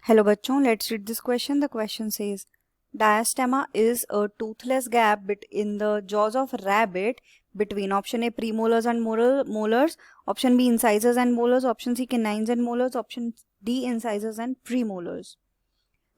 Hello बच्चों, let's read this question. The question says, diastema is a toothless gap in the jaws of rabbit between option A premolars and molars, option B incisors and molars, option C canines and molars, option D incisors and premolars.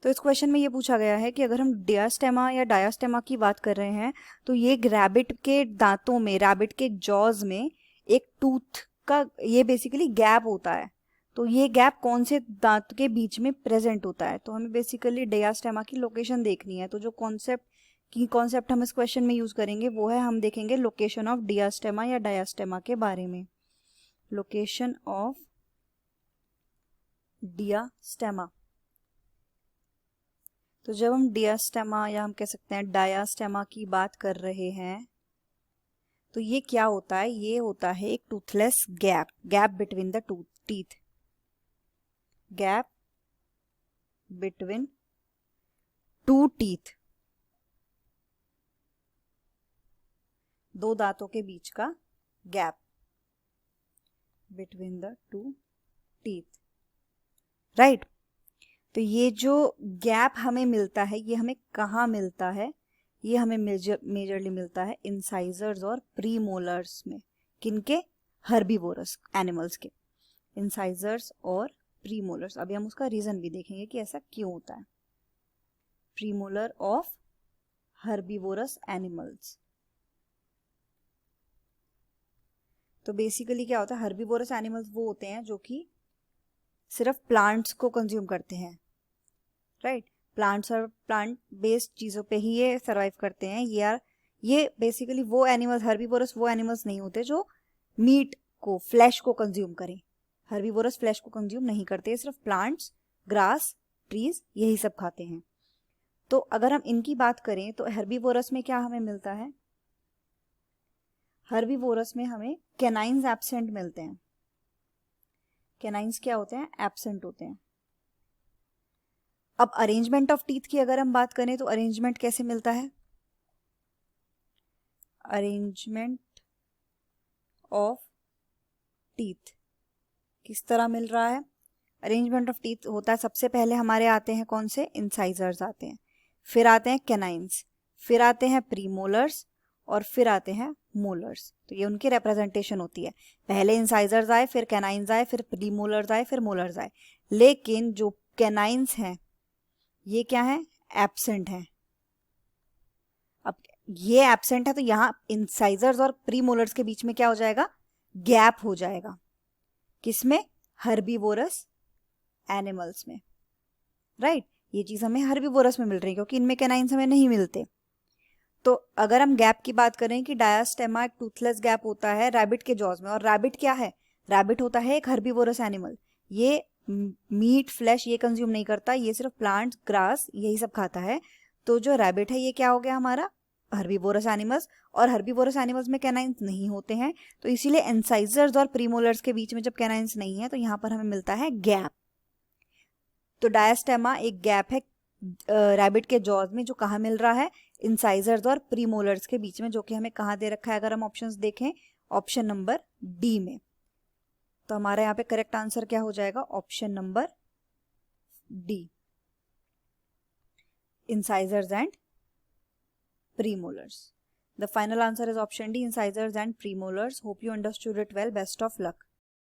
तो इस question में ये पूछा गया है कि अगर हम डियास्टेमा या डायास्टेमा की बात कर रहे हैं तो ये रैबिट के दांतों में, रैबिट के जॉज में एक टूथ का ये बेसिकली गैप होता है। तो ये गैप कौन से दांत के बीच में प्रेजेंट होता है, तो हमें बेसिकली डियास्टेमा की लोकेशन देखनी है। तो जो कॉन्सेप्ट हम इस क्वेश्चन में यूज करेंगे वो है, हम देखेंगे लोकेशन ऑफ डियास्टेमा या डायास्टेमा के बारे में। लोकेशन ऑफ डियास्टेमा, तो जब हम डियास्टेमा या हम कह सकते हैं डायास्टेमा की बात कर रहे हैं तो ये क्या होता है, ये होता है एक Toothless gap between the teeth, gap between two teeth, दो दांतों के बीच का gap between the two teeth, right. तो ये जो गैप हमें मिलता है ये हमें कहाँ मिलता है, ये हमें मेजरली मिलता है इंसाइजर्स और प्रीमोलर्स में। किनके? हर्बीवोरस एनिमल्स के, इंसाइजर्स और प्रीमोलर्स। अभी हम उसका रीजन भी देखेंगे कि ऐसा क्यों होता है। Premolar of herbivorous animals. तो बेसिकली क्या होता है, हर्बीवोरस एनिमल्स वो होते हैं जो कि सिर्फ प्लांट्स को कंज्यूम करते हैं, राइट। प्लांट्स और प्लांट बेस्ड चीज़ों पे ही ये सर्वाइव करते हैं। ये बेसिकली वो एनिमल्स, हर्बीवोरस वो एनिमल्स नहीं होते जो मीट को, फ्लैश को कंज्यूम करें। हर्बीवोरस फ्लैश को कंज्यूम नहीं करते, सिर्फ प्लांट्स, ग्रास, ट्रीज यही सब खाते हैं। तो अगर हम इनकी बात करें तो हर्बीवोरस में क्या हमें मिलता है, हर्बीवोरस में हमें कैनाइन्स एब्सेंट मिलते हैं। कैनाइन्स क्या होते हैं? एब्सेंट होते हैं। अब अरेंजमेंट ऑफ टीथ की अगर हम बात करें तो अरेंजमेंट कैसे मिलता है, अरेंजमेंट ऑफ टीथ किस तरह मिल रहा है? अरेंजमेंट ऑफ टीथ होता है, सबसे पहले हमारे आते हैं कौन से? इंसाइजर्स आते हैं, फिर आते हैं कैनाइन्स, फिर आते हैं प्रीमोलर्स और फिर आते हैं मोलर्स। तो ये उनकी रिप्रेजेंटेशन होती है। पहले इंसाइजर्स आए, फिर कैनाइन्स आए, फिर प्रीमोलर्स आए, फिर मोलर्स आए। लेकिन जो कैनाइन्स हैं ये क्या है? एब्सेंट है। अब ये एब्सेंट है तो यहाँ इंसाइजर्स और प्रीमोलर्स के बीच में क्या हो जाएगा? गैप हो जाएगा। किसमें? हर्बीवोरस एनिमल्स में, राइट। ये चीज हमें हर्बीवोरस में मिल रही है क्योंकि इनमें कैनाइन्स हमें नहीं मिलते। तो अगर हम गैप की बात करें कि डायास्टेमा एक टूथलेस गैप होता है रैबिट के जॉज में, और रैबिट क्या है? रैबिट होता है एक हर्बीवोरस एनिमल। ये मीट, फ्लैश ये कंज्यूम नहीं करता, ये सिर्फ प्लांट्स, ग्रास यही सब खाता है। तो जो रैबिट है ये क्या हो गया हमारा? Herbivorous animals. और हर्बीवोरस एनिमल्स में कैनाइन्स नहीं होते हैं, तो इसीलिए इंसाइजर्स और प्रीमोलर्स के बीच में जब कैनाइन्स नहीं है तो यहाँ पर हमें मिलता है गैप। तो डायास्टेमा एक गैप है रैबिट के जॉज में, जो कहाँ मिल रहा है? इंसाइजर्स और प्रीमोलर्स के बीच में, जो कि हमें कहाँ दे रखा है अगर हम ऑप्शंस देखें? ऑप्शन नंबर डी में। तो हमारे यहाँ पे करेक्ट आंसर क्या हो जाएगा? Option number D, incisors and premolars. The final answer is option D, incisors and premolars. Hope you understood it well. Best of luck.